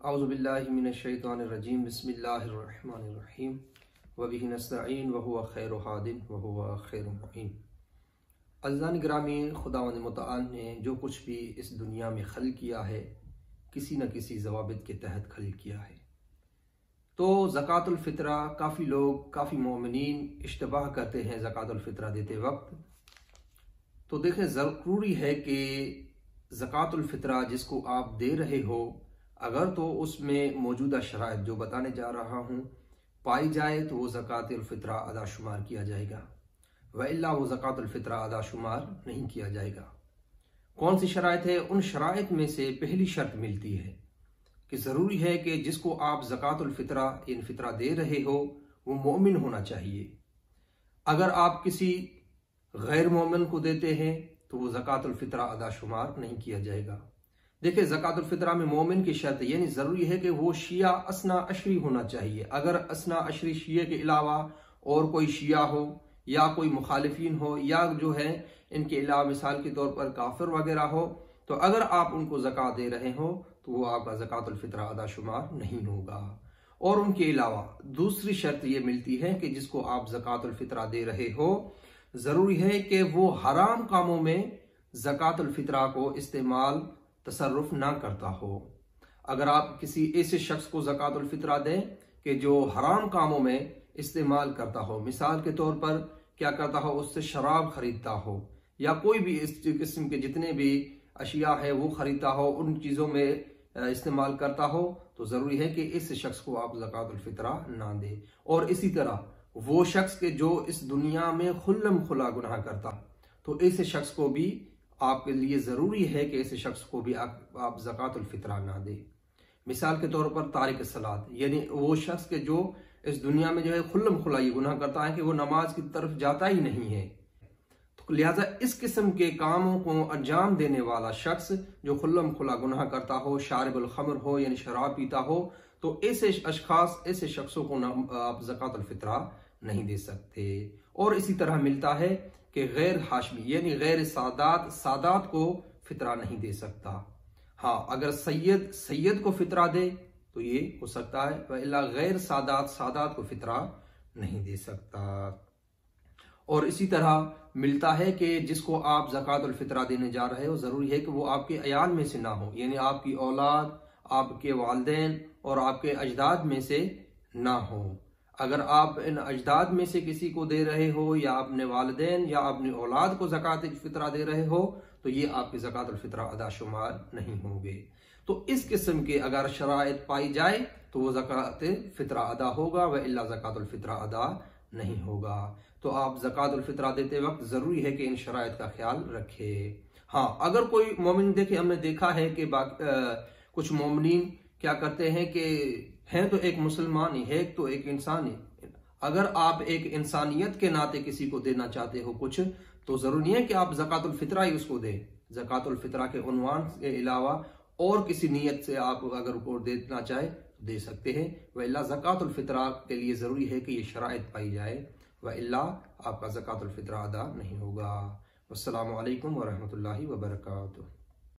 औज़ुबिल्लाहि मिनश्शैतानिर्रजीम बिस्मिल्लाहिर्रहमानिर्रहीम वबिही नस्तईन वहुवा खैरु हादिन वहुवा खैरुल मुईन। अज़ीज़ान गिरामी, खुदावंद मुतआल ने जो कुछ भी इस दुनिया में खल्क़ किया है किसी न किसी ज़वाबित के तहत खल्क़ किया है। तो ज़कातुल फ़ित्रा काफ़ी लोग, काफ़ी मोमिनीन इश्तिबाह करते हैं ज़कातुल फ़ित्रा देते वक्त। तो देखें, ज़रूरी है कि ज़कातुल फ़ित्रा जिसको आप दे रहे हो, अगर तो उसमें मौजूदा शराइत जो बताने जा रहा हूँ पाई जाए तो वो ज़कातुल फ़ित्रा अदा शुमार किया जाएगा, व इल्ला वो ज़कातुल फ़ित्रा अदा शुमार नहीं किया जाएगा। कौन सी शराइत है? उन शराइत में से पहली शर्त मिलती है कि ज़रूरी है कि जिसको आप ज़कातुल फ़ित्रा इन फ़ित्रा दे रहे हो वो मोमिन होना चाहिए। अगर आप किसी गैर मोमिन को देते हैं तो वो ज़कातुल फ़ित्रा अदा शुमार नहीं किया जाएगा। देखिए, ज़कातुल फ़ित्रा में मोमिन की शर्त यानी ज़रूरी है कि वो शिया असना अशरी होना चाहिए। अगर असना अशरी शिये के अलावा और कोई शिया हो या कोई मुखालिफिन हो या जो है इनके अलावा मिसाल के तौर पर काफिर वगैरह हो, तो अगर आप उनको ज़कात दे रहे हो तो वो आपका ज़कातुल फ़ित्रा अदा शुमार नहीं होगा। और उनके अलावा दूसरी शर्त ये मिलती है कि जिसको आप ज़कातुल फ़ित्रा दे रहे हो ज़रूरी है कि वो हराम कामों में ज़कातुल फ़ित्रा को इस्तेमाल तसर्रुफ ना करता हो। अगर आप किसी ऐसे शख्स को ज़कातुल फ़ित्रा दें कि जो हराम कामों में इस्तेमाल करता हो, मिसाल के तौर पर क्या करता हो, उससे शराब खरीदता हो या कोई भी इस किस्म के जितने भी अशिया है वो खरीदता हो, उन चीज़ों में इस्तेमाल करता हो, तो ज़रूरी है कि इस शख्स को आप ज़कातुल फ़ित्रा ना दें। और इसी तरह वो शख्स के जो इस दुनिया में खुल्लम खुला गुनाह करता, तो ऐसे शख्स को भी आपके लिए ज़रूरी है कि ऐसे शख्स को भी आप ज़कातुल फ़ित्रा ना दें। मिसाल के तौर पर तारिक सलात, यानी वो शख्स के जो इस दुनिया में जो है खुल्लम खुला ये गुनाह करता है कि वो नमाज की तरफ जाता ही नहीं है। तो लिहाजा इस किस्म के कामों को अंजाम देने वाला शख्स जो खुल्लम खुला गुनाह करता हो, शारिबुल खमर हो यानी शराब पीता हो, तो ऐसे अशखास, ऐसे शख्सों को आप ज़कातुल फ़ित्रा नहीं दे सकते। और इसी तरह मिलता है कि गैर हाशमी यानी गैर सादात को फ़ित्रा नहीं दे सकता। हाँ, अगर सैयद को फ़ित्रा दे तो ये हो सकता है, वइल्ला गैर सादात को फ़ित्रा नहीं दे सकता। और इसी तरह मिलता है कि जिसको आप ज़कातुल फ़ित्रा देने जा रहे हो ज़रूरी है कि वो आपके अयाल में से ना हो, यानी आपकी औलाद, आपके वालिदैन और आपके अजदाद में से ना हो। अगर आप इन अजदाद में से किसी को दे रहे हो या अपने वालिदैन या अपनी औलाद को ज़कातुल फ़ित्रा दे रहे हो तो ये आपकी ज़कातुल फ़ित्रा अदा शुमार नहीं होंगे। तो इस किस्म के अगर शराइत पाई जाए तो वो ज़कातुल फ़ित्रा अदा होगा, व इल्ला ज़कातुल फ़ित्रा अदा नहीं होगा। तो आप ज़कातुल फ़ित्रा देते वक्त ज़रूरी है कि इन शराइत का ख्याल रखें। हाँ, अगर कोई मोमिन, देखिए हमने देखा है कि कुछ मोमिनीन क्या करते हैं कि हैं तो एक मुसलमान ही है, तो एक इंसान ही। अगर आप एक इंसानियत के नाते किसी को देना चाहते हो कुछ, तो ज़रूरी है कि आप ज़कातुल फ़ित्रा ही उसको दें। ज़कातुल फ़ित्रा के उन्वान के अलावा और किसी नीयत से आप अगर उसको देना चाहे तो दे सकते हैं, व इल्ला ज़कातुल फ़ित्रा के लिए ज़रूरी है कि ये शराइत पाई जाए, व इल्ला आपका ज़कातुल फ़ित्रा अदा नहीं होगा। अस्सलामु अलैकुम व रहमतुल्लाहि व बरकातुहू।